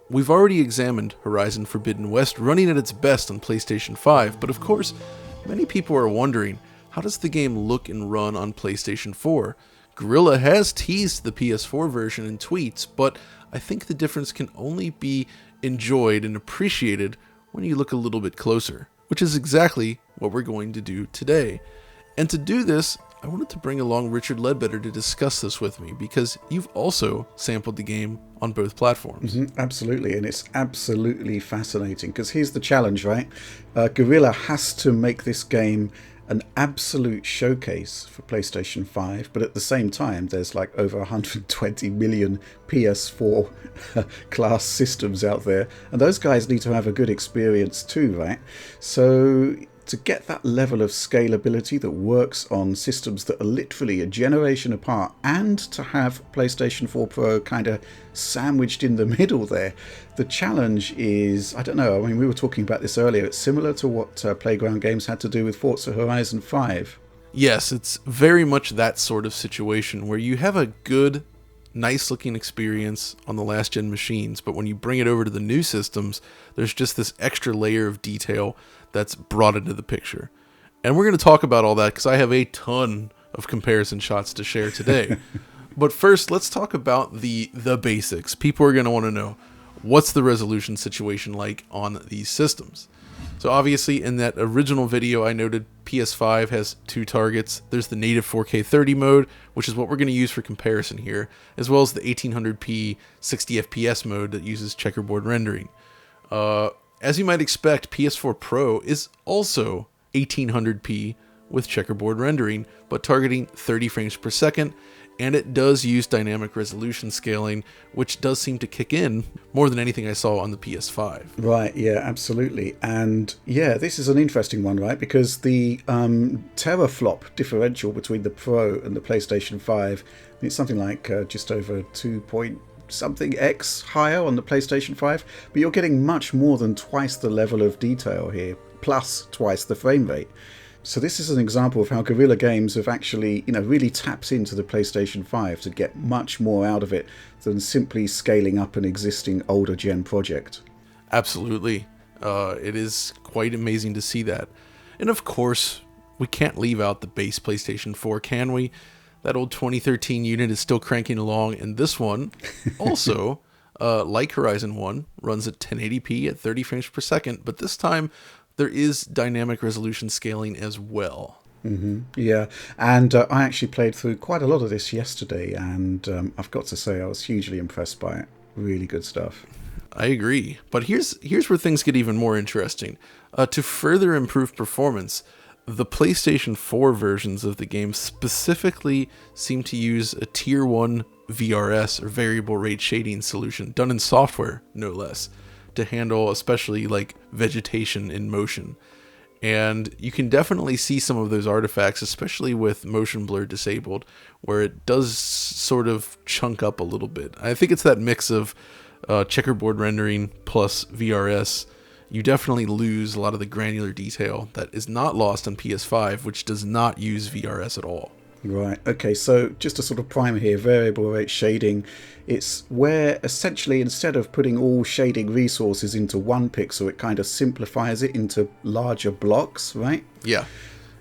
we've already examined Horizon Forbidden West running at its best on PlayStation 5, but of course, many people are wondering, how does the game look and run on PlayStation 4? Guerrilla has teased the PS4 version in tweets, but I think the difference can only be enjoyed and appreciated when you look a little bit closer, which is exactly what we're going to do today. And to do this, I wanted to bring along Richard Ledbetter to discuss this with me, because you've also sampled the game on both platforms. Absolutely, and it's absolutely fascinating, because here's the challenge, right? Guerrilla has to make this game an absolute showcase for PlayStation 5, but at the same time, there's like over 120 million PS4 class systems out there, and those guys need to have a good experience too, right? So to get that level of scalability that works on systems that are literally a generation apart, and to have PlayStation 4 Pro kind of sandwiched in the middle there, the challenge is, I don't know, I mean, we were talking about this earlier, it's similar to what Playground Games had to do with Forza Horizon 5. Yes, it's very much that sort of situation where you have a good, nice looking experience on the last gen machines, but when you bring it over to the new systems, there's just this extra layer of detail that's brought into the picture. And we're going to talk about all that because I have a ton of comparison shots to share today. But first, let's talk about the basics. People are going to want to know, what's the resolution situation like on these systems? So obviously in that original video I noted PS5 has two targets. There's the native 4K 30 mode, which is what we're going to use for comparison here, as well as the 1800p 60 FPS mode that uses checkerboard rendering. As you might expect, PS4 Pro is also 1800p with checkerboard rendering, but targeting 30 frames per second, and it does use dynamic resolution scaling, which does seem to kick in more than anything I saw on the PS5. Right, yeah, absolutely. And yeah, this is an interesting one, right? Because the teraflop differential between the Pro and the PlayStation 5, it's something like just over 2 point something X higher on the PlayStation 5, but you're getting much more than twice the level of detail here, plus twice the frame rate. So this is an example of how Guerrilla Games have actually, really tapped into the PlayStation 5 to get much more out of it than simply scaling up an existing older gen project. Absolutely. It is quite amazing to see that. And of course, we can't leave out the base PlayStation 4, can we? That old 2013 unit is still cranking along, and this one also, like Horizon 1, runs at 1080p at 30 frames per second, but this time there is dynamic resolution scaling as well. Yeah, and I actually played through quite a lot of this yesterday, and I've got to say I was hugely impressed by it. Really good stuff. I agree, but here's where things get even more interesting. To further improve performance, the PlayStation 4 versions of the game specifically seem to use a Tier 1 VRS, or variable rate shading solution, done in software, no less, to handle especially like vegetation in motion. And you can definitely see some of those artifacts, especially with motion blur disabled, where it does sort of chunk up a little bit. I think it's that mix of checkerboard rendering plus VRS. You definitely lose a lot of the granular detail that is not lost on PS5, which does not use VRS at all. Right, okay, so just a sort of primer here, variable rate shading, it's where essentially instead of putting all shading resources into one pixel, it kind of simplifies it into larger blocks, right? Yeah,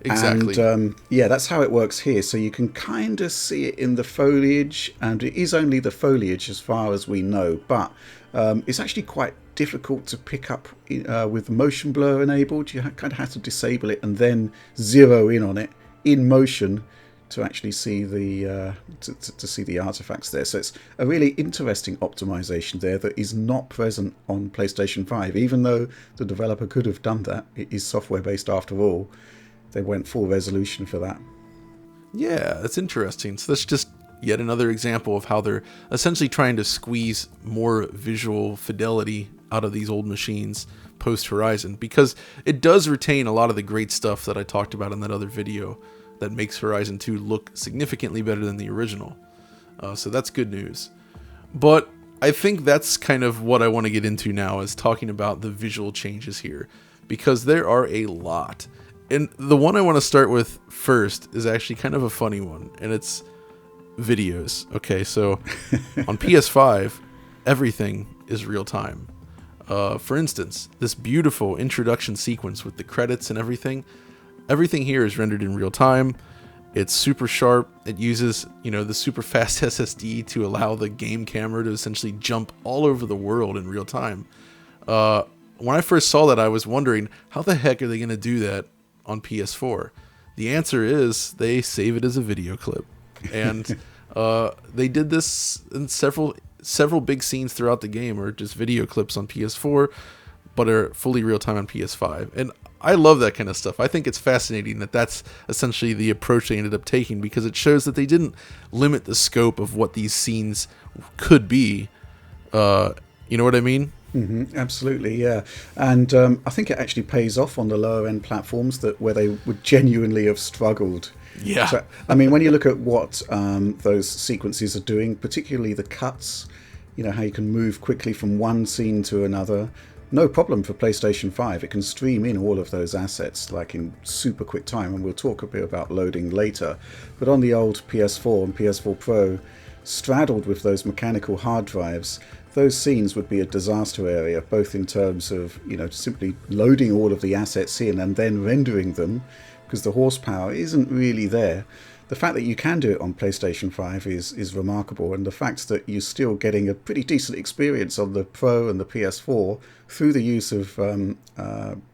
exactly. And that's how it works here. So you can kind of see it in the foliage, and it is only the foliage as far as we know, but it's actually quite difficult to pick up with motion blur enabled. You kind of have to disable it and then zero in on it in motion to actually see the to see the artifacts there. So it's a really interesting optimization there that is not present on PlayStation 5, even though the developer could have done that. It is software based after all. They went full resolution for that. Yeah, that's interesting. So that's just yet another example of how they're essentially trying to squeeze more visual fidelity out of these old machines post Horizon, because it does retain a lot of the great stuff that I talked about in that other video that makes Horizon 2 look significantly better than the original. So that's good news. But I think that's kind of what I want to get into now, is talking about the visual changes here, because there are a lot. And the one I want to start with first is actually kind of a funny one, and it's videos. Okay, so on PS5, everything is real time. For instance, this beautiful introduction sequence with the credits and everything here is rendered in real time. It's super sharp. It uses, the super fast SSD to allow the game camera to essentially jump all over the world in real time. When I first saw that, I was wondering, how the heck are they going to do that on PS4? The answer is they save it as a video clip. And they did this in several big scenes throughout the game are just video clips on PS4, but are fully real time on PS5. And I love that kind of stuff. I think it's fascinating that that's essentially the approach they ended up taking, because it shows that they didn't limit the scope of what these scenes could be. You know what I mean? Mm-hmm, absolutely, yeah. And I think it actually pays off on the lower end platforms where they would genuinely have struggled. Yeah. So, I mean, when you look at what those sequences are doing, particularly the cuts, how you can move quickly from one scene to another, no problem for PlayStation 5. It can stream in all of those assets like in super quick time, and we'll talk a bit about loading later. But on the old PS4 and PS4 Pro, straddled with those mechanical hard drives, those scenes would be a disaster area, both in terms of simply loading all of the assets in and then rendering them, because the horsepower isn't really there. The fact that you can do it on PlayStation 5 is remarkable, and the fact that you're still getting a pretty decent experience on the Pro and the PS4 through the use of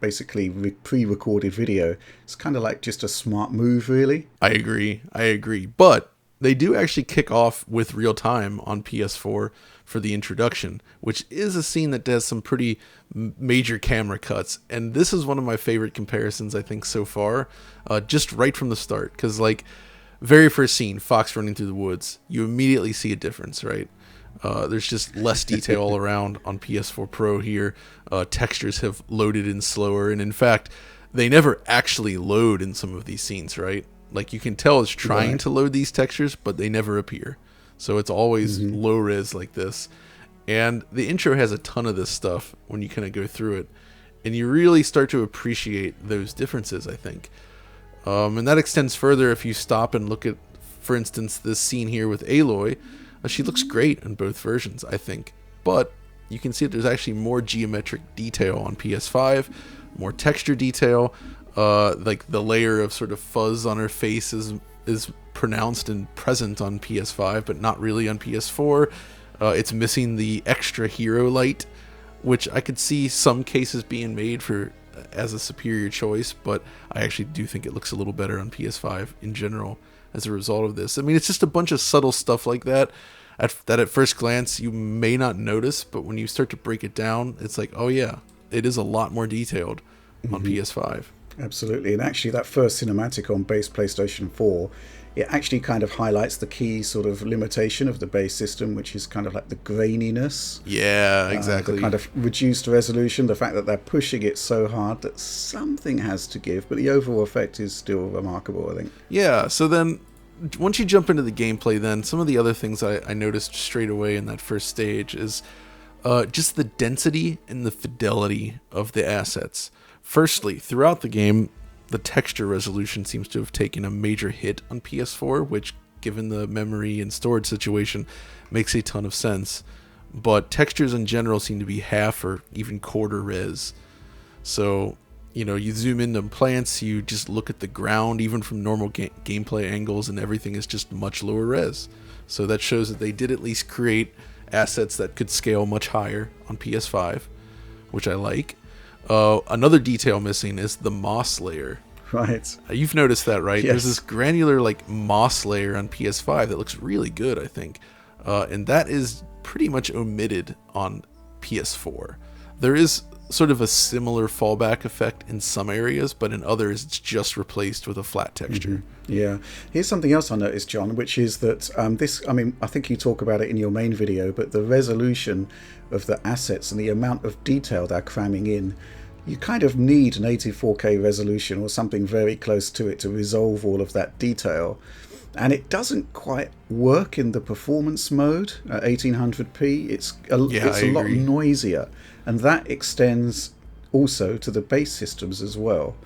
basically pre-recorded video, it's kind of like just a smart move, really. I agree. But they do actually kick off with real time on PS4 for the introduction, which is a scene that does some pretty major camera cuts. And this is one of my favorite comparisons, I think, so far, just right from the start. Because, very first scene, Fox running through the woods, you immediately see a difference, right? There's just less detail all around on PS4 Pro here. Textures have loaded in slower. And in fact, they never actually load in some of these scenes, right? You can tell it's trying to load these textures, but they never appear. So it's always low res like this. And the intro has a ton of this stuff when you kind of go through it. And you really start to appreciate those differences, I think. And that extends further if you stop and look at, for instance, this scene here with Aloy. She looks great in both versions, I think. But you can see that there's actually more geometric detail on PS5, more texture detail. The layer of sort of fuzz on her face is pronounced and present on PS5, but not really on PS4. It's missing the extra hero light, which I could see some cases being made for as a superior choice, but I actually do think it looks a little better on PS5 in general as a result of this. I mean, it's just a bunch of subtle stuff like that that at first glance you may not notice, but when you start to break it down, it's like, oh yeah, it is a lot more detailed on PS5. Absolutely. And actually that first cinematic on base PlayStation 4, it actually kind of highlights the key sort of limitation of the base system, which is kind of like the graininess. Yeah, exactly. The kind of reduced resolution, the fact that they're pushing it so hard that something has to give, but the overall effect is still remarkable, I think. Yeah, so then once you jump into the gameplay, then some of the other things I noticed straight away in that first stage is just the density and the fidelity of the assets. Firstly, throughout the game, the texture resolution seems to have taken a major hit on PS4, which, given the memory and storage situation, makes a ton of sense. But textures in general seem to be half or even quarter res. So, you zoom into plants, you just look at the ground, even from normal gameplay angles, and everything is just much lower res. So that shows that they did at least create assets that could scale much higher on PS5, which I like. Another detail missing is the moss layer. Right. You've noticed that, right? Yes. There's this granular moss layer on PS5 that looks really good, I think. And that is pretty much omitted on PS4. There is sort of a similar fallback effect in some areas, but in others it's just replaced with a flat texture. Yeah. Here's something else I noticed, John, which is that I think you talk about it in your main video, but the resolution of the assets and the amount of detail they're cramming in, you kind of need an 84K resolution or something very close to it to resolve all of that detail. And it doesn't quite work in the performance mode at 1800p. It's a lot noisier. And that extends also to the base systems as well.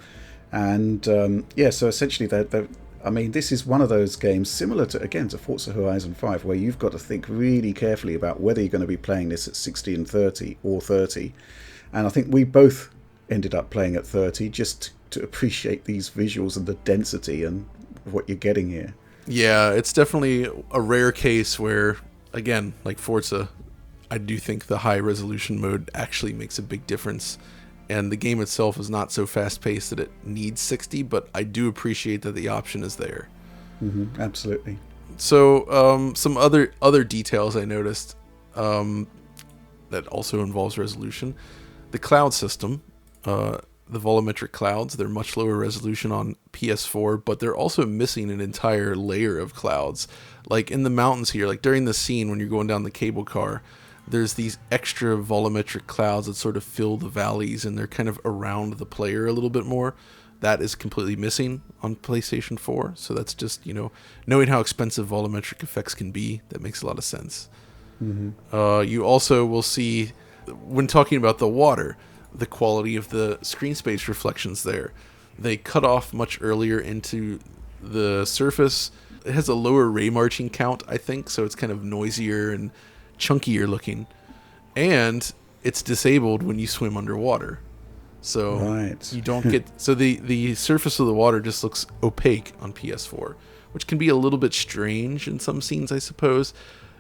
And so essentially I mean, this is one of those games similar to, again, to Forza Horizon 5, where you've got to think really carefully about whether you're going to be playing this at 60 and 30 or 30. And I think we both ended up playing at 30 just to appreciate these visuals and the density and what you're getting here. Yeah, it's definitely a rare case where, again, like Forza, I do think the high resolution mode actually makes a big difference. And the game itself is not so fast paced that it needs 60, but I do appreciate that the option is there. Absolutely. So some other details I noticed that also involves resolution. The cloud system, the volumetric clouds, they're much lower resolution on PS4, but they're also missing an entire layer of clouds. Like in the mountains here, like during the scene when you're going down the cable car, there's these extra volumetric clouds that sort of fill the valleys, and they're kind of around the player a little bit more. That is completely missing on PlayStation 4, so that's just, knowing how expensive volumetric effects can be, that makes a lot of sense. You also will see, when talking about the water, the quality of the screen space reflections there. They cut off much earlier into the surface. It has a lower ray marching count, I think, so it's kind of noisier and chunkier looking. And it's disabled when you swim underwater. So you don't get... So the surface of the water just looks opaque on PS4, which can be a little bit strange in some scenes, I suppose.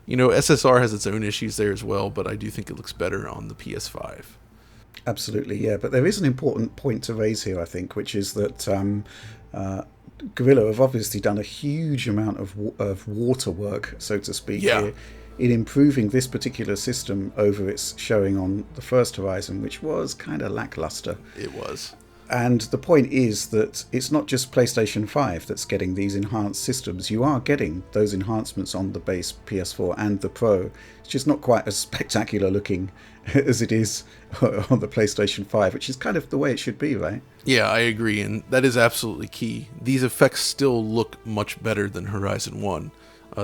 SSR has its own issues there as well, but I do think it looks better on the PS5. Absolutely, yeah. But there is an important point to raise here, I think, which is that Guerrilla have obviously done a huge amount of water work, so to speak, here, in improving this particular system over its showing on the first Horizon, which was kind of lackluster. It was. And the point is that it's not just PlayStation 5 that's getting these enhanced systems. You are getting those enhancements on the base PS4 and the Pro. It's just not quite as spectacular looking as it is on the PlayStation 5, which is kind of the way it should be, right? Yeah, I agree, and that is absolutely key. These effects still look much better than Horizon 1.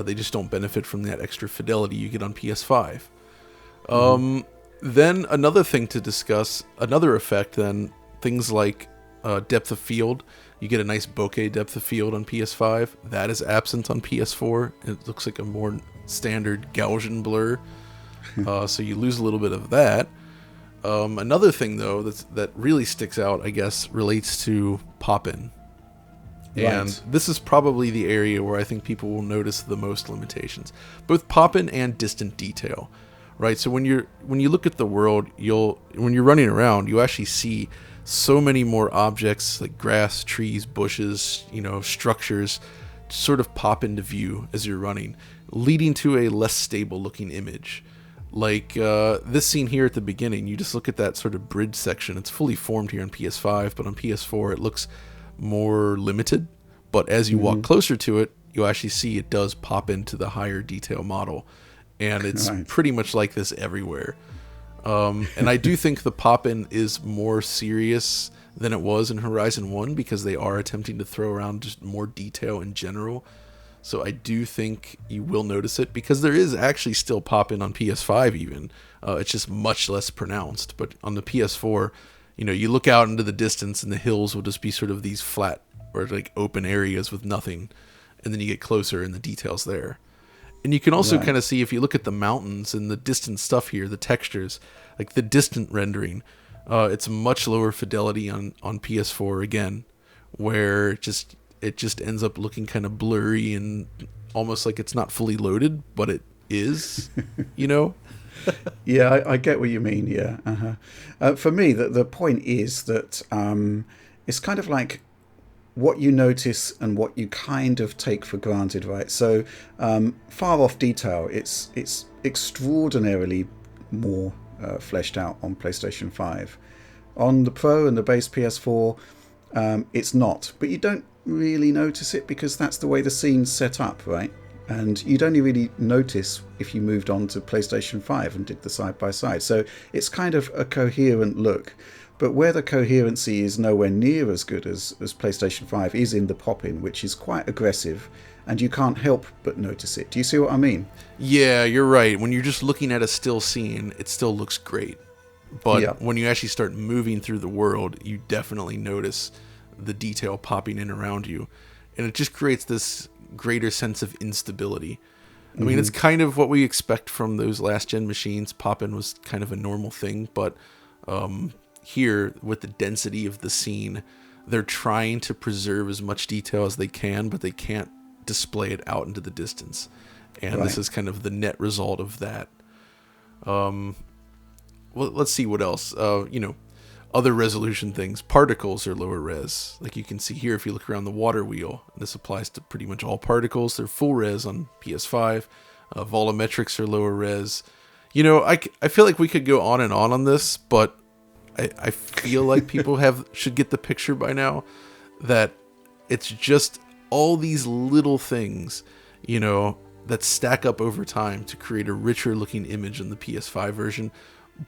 They just don't benefit from that extra fidelity you get on PS5. Then another thing to discuss, another effect then, things like depth of field. You get a nice bokeh depth of field on PS5. That is absent on PS4. It looks like a more standard Gaussian blur. So you lose a little bit of that. Another thing, though, that really sticks out, I guess, relates to pop-in. Right. And this is probably the area where I think people will notice the most limitations. Both pop-in and distant detail. Right? So when you look at the world, when you're running around, you actually see so many more objects like grass, trees, bushes, structures sort of pop into view as you're running, leading to a less stable looking image. Like this scene here at the beginning, you just look at that sort of bridge section. It's fully formed here on PS5, but on PS4 it looks more limited. But as you walk closer to it, you actually see it does pop into the higher detail model. And it's pretty much like this everywhere. And I do think the pop-in is more serious than it was in Horizon 1 because they are attempting to throw around just more detail in general. So I do think you will notice it because there is actually still pop-in on PS5 even. It's just much less pronounced. But on the PS4, you look out into the distance and the hills will just be sort of these flat or like open areas with nothing. And then you get closer and the detail's there. And you can also kind of see, if you look at the mountains and the distant stuff here, the textures, like the distant rendering, it's much lower fidelity on PS4 again, where it just ends up looking kind of blurry and almost like it's not fully loaded, but it is, Yeah, I get what you mean, yeah. For me, the point is that it's kind of like what you notice and what you kind of take for granted, right? So far off detail, it's extraordinarily more fleshed out on PlayStation 5. On the Pro and the base PS4, it's not, but you don't really notice it because that's the way the scene's set up, right? And you'd only really notice if you moved on to PlayStation 5 and did the side-by-side. So it's kind of a coherent look. But where the coherency is nowhere near as good as PlayStation 5 is in the pop-in, which is quite aggressive, and you can't help but notice it. Do you see what I mean? Yeah, you're right. When you're just looking at a still scene, it still looks great. But when you actually start moving through the world, you definitely notice the detail popping in around you. and it just creates this greater sense of instability. I mean, it's kind of what we expect from those last-gen machines. Pop-in was kind of a normal thing, but here, with the density of the scene, they're trying to preserve as much detail as they can, but they can't display it out into the distance. And this is kind of the net result of that. Well, let's see what else. Other resolution things. Particles are lower res. Like you can see here if you look around the water wheel. This applies to pretty much all particles. They're full res on PS5. Volumetrics are lower res. I feel like we could go on and on this, but I feel like people should get the picture by now that it's just all these little things, that stack up over time to create a richer looking image in the PS5 version,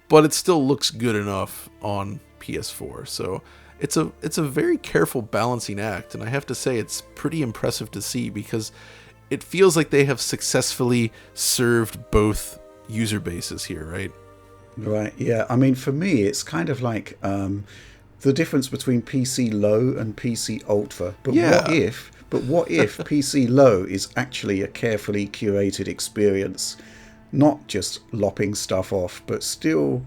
but it still looks good enough on PS4. So it's a very careful balancing act, and I have to say it's pretty impressive to see because it feels like they have successfully served both user bases here, right? Right, yeah. I mean, for me, it's kind of like the difference between PC Low and PC Ultra. But what if PC Low is actually a carefully curated experience, not just lopping stuff off, but still,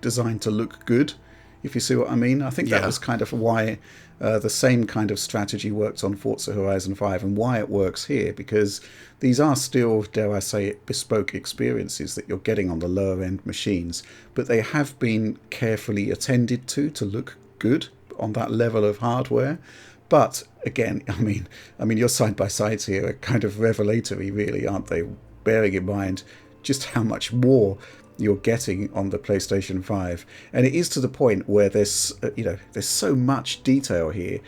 designed to look good, if you see what I mean? I think that was kind of why the same kind of strategy worked on Forza Horizon 5 and why it works here, because these are still, dare I say it, bespoke experiences that you're getting on the lower end machines, but they have been carefully attended to look good on that level of hardware. But again, I mean, your side-by-sides here are kind of revelatory, really, aren't they? Bearing in mind just how much more you're getting on the PlayStation 5. And it is to the point where there's so much detail here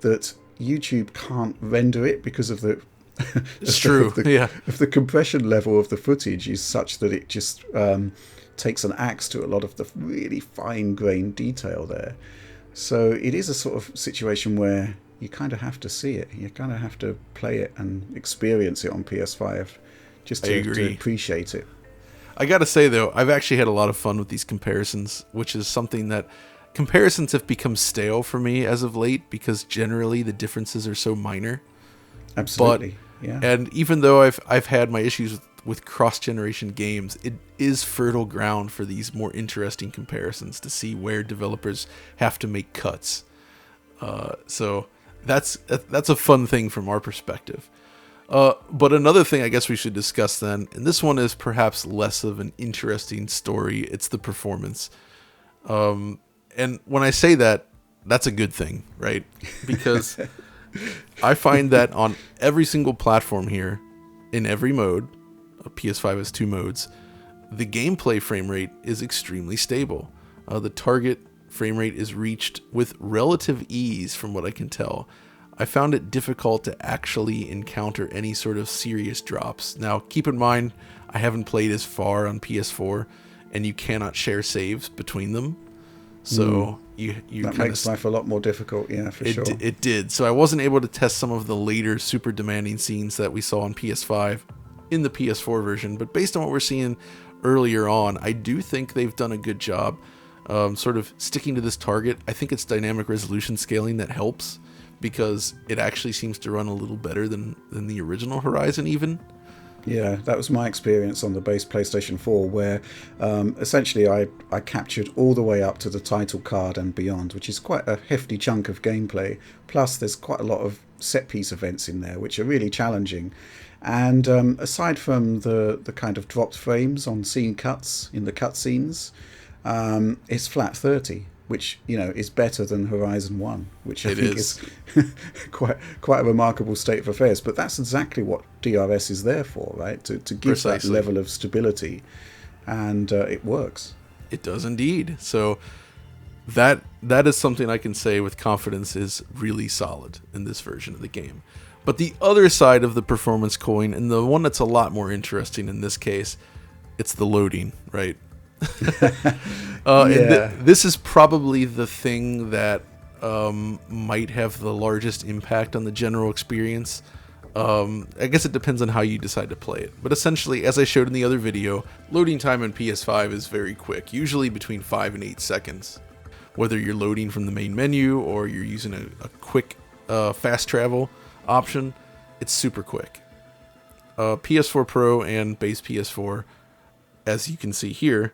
that YouTube can't render it because of the it's true. If the compression level of the footage is such that it just takes an axe to a lot of the really fine-grained detail there. So it is a sort of situation where you kind of have to see it. You kind of have to play it and experience it on PS5 just to appreciate it. I gotta say, though, I've actually had a lot of fun with these comparisons, which is something that comparisons have become stale for me as of late because generally the differences are so minor. Absolutely. Yeah. And even though I've had my issues with cross-generation games, it is fertile ground for these more interesting comparisons to see where developers have to make cuts. So that's a fun thing from our perspective. But another thing I guess we should discuss then, and this one is perhaps less of an interesting story, it's the performance. And when I say that, that's a good thing, right? Because I find that on every single platform here, in every mode, PS5 has 2 modes, the gameplay frame rate is extremely stable. The target frame rate is reached with relative ease from what I can tell. I found it difficult to actually encounter any sort of serious drops. Now, keep in mind, I haven't played as far on PS4, and you cannot share saves between them. So you that makes life a lot more difficult, yeah, for sure. It did. So I wasn't able to test some of the later super demanding scenes that we saw on PS5 in the PS4 version. But based on what we're seeing earlier on, I do think they've done a good job sort of sticking to this target. I think it's dynamic resolution scaling that helps, because it actually seems to run a little better than the original Horizon even. Yeah, that was my experience on the base PlayStation 4, where essentially I captured all the way up to the title card and beyond, which is quite a hefty chunk of gameplay. Plus, there's quite a lot of set-piece events in there, which are really challenging. And aside from the kind of dropped frames on scene cuts in the cutscenes, it's flat 30. Which is better than Horizon 1, which I think is quite a remarkable state of affairs. But that's exactly what DRS is there for, right? To give Precisely. That level of stability, and it works. It does indeed. So that is something I can say with confidence is really solid in this version of the game. But the other side of the performance coin, and the one that's a lot more interesting in this case, it's the loading, right? This is probably the thing that might have the largest impact on the general experience. I guess it depends on how you decide to play it. But essentially, as I showed in the other video, loading time on PS5 is very quick, usually between 5 and 8 seconds. Whether you're loading from the main menu or you're using a quick fast travel, option, it's super quick. PS4 Pro and base PS4, as you can see here,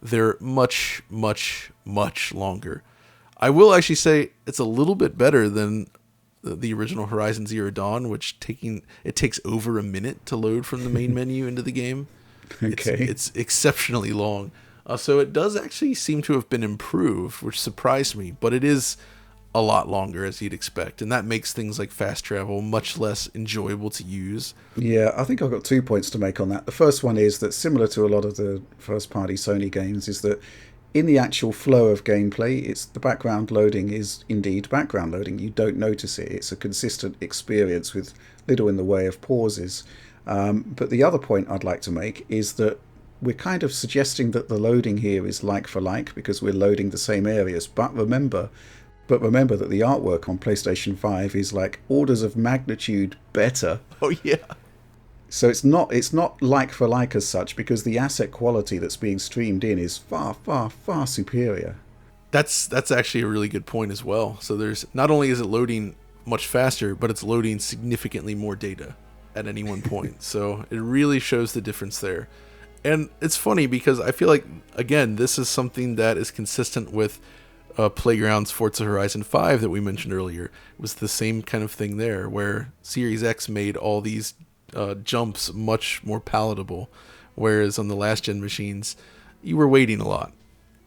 they're much, much, much longer. I will actually say it's a little bit better than the original Horizon Zero Dawn, which takes over a minute to load from the main menu into the game. Okay. It's exceptionally long. So it does actually seem to have been improved, which surprised me, but it is a lot longer as you'd expect, and that makes things like fast travel much less enjoyable to use. Yeah, I think I've got 2 points to make on that. The first one is that, similar to a lot of the first-party Sony games, is that in the actual flow of gameplay, it's the background loading is indeed background loading. You don't notice it. It's a consistent experience with little in the way of pauses. But the other point I'd like to make is that we're kind of suggesting that the loading here is like for like because we're loading the same areas. But remember that the artwork on PlayStation 5 is like orders of magnitude better. Oh yeah. So it's not like for like as such, because the asset quality that's being streamed in is far, far, far superior. That's actually a really good point as well. So there's not only is it loading much faster, but it's loading significantly more data at any one point. So it really shows the difference there. And it's funny because I feel like, again, this is something that is consistent with Playground's Forza Horizon 5 that we mentioned earlier. It was the same kind of thing there, where Series X made all these jumps much more palatable, whereas on the last gen machines, you were waiting a lot.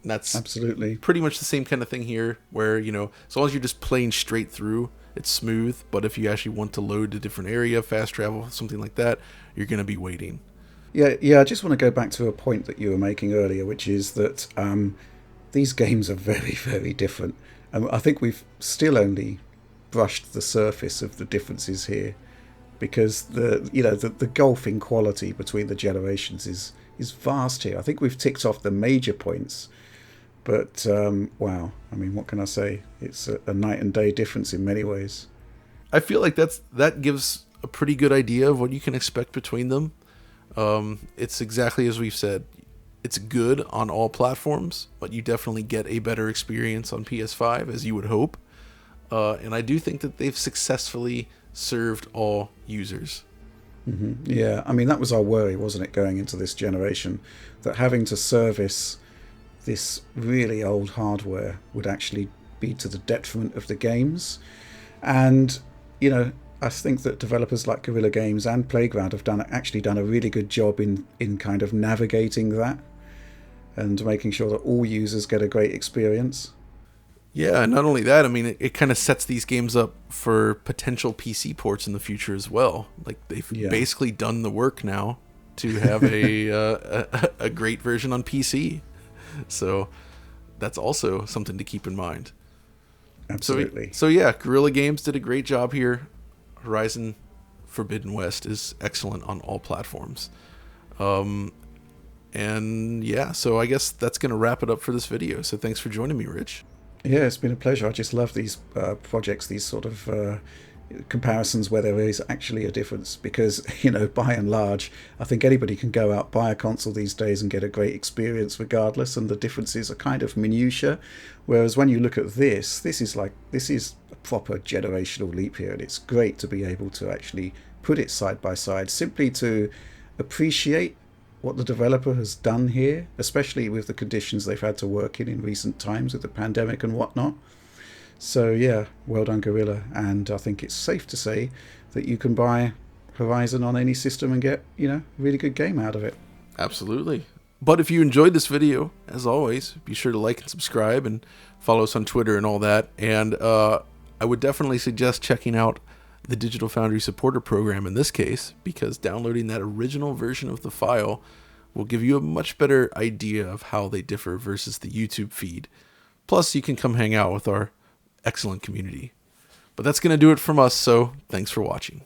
And that's absolutely pretty much the same kind of thing here, where, you know, as long as you're just playing straight through, it's smooth. But if you actually want to load a different area, fast travel, something like that, you're going to be waiting. Yeah. I just want to go back to a point that you were making earlier, which is that these games are very, very different. I think we've still only brushed the surface of the differences here, because the gulf in quality between the generations is vast here. I think we've ticked off the major points, but wow, I mean, what can I say? It's a night and day difference in many ways. I feel like that gives a pretty good idea of what you can expect between them. It's exactly as we've said. It's good on all platforms, but you definitely get a better experience on PS5, as you would hope. And I do think that they've successfully served all users. Mm-hmm. Yeah, I mean, that was our worry, wasn't it, going into this generation, that having to service this really old hardware would actually be to the detriment of the games. And, I think that developers like Guerrilla Games and Playground have actually done a really good job in kind of navigating that and making sure that all users get a great experience. Yeah, and not only that, I mean, it kind of sets these games up for potential PC ports in the future as well. Like, they've basically done the work now to have a great version on PC. So that's also something to keep in mind. Absolutely. So yeah, Guerrilla Games did a great job here. Horizon Forbidden West is excellent on all platforms. And yeah, so I guess that's going to wrap it up for this video. So thanks for joining me, Rich. Yeah, it's been a pleasure. I just love these projects, these sort of comparisons where there is actually a difference, because, by and large, I think anybody can go out, buy a console these days and get a great experience regardless, and the differences are kind of minutiae. Whereas when you look at this is a proper generational leap here, and it's great to be able to actually put it side by side, simply to appreciate what the developer has done here, especially with the conditions they've had to work in recent times with the pandemic and whatnot. So yeah, well done, Guerrilla. And I think it's safe to say that you can buy Horizon on any system and get, a really good game out of it. Absolutely. But if you enjoyed this video, as always, be sure to like and subscribe and follow us on Twitter and all that. And I would definitely suggest checking out the Digital Foundry Supporter Program in this case, because downloading that original version of the file will give you a much better idea of how they differ versus the YouTube feed. Plus, you can come hang out with our excellent community. But that's going to do it from us, so thanks for watching.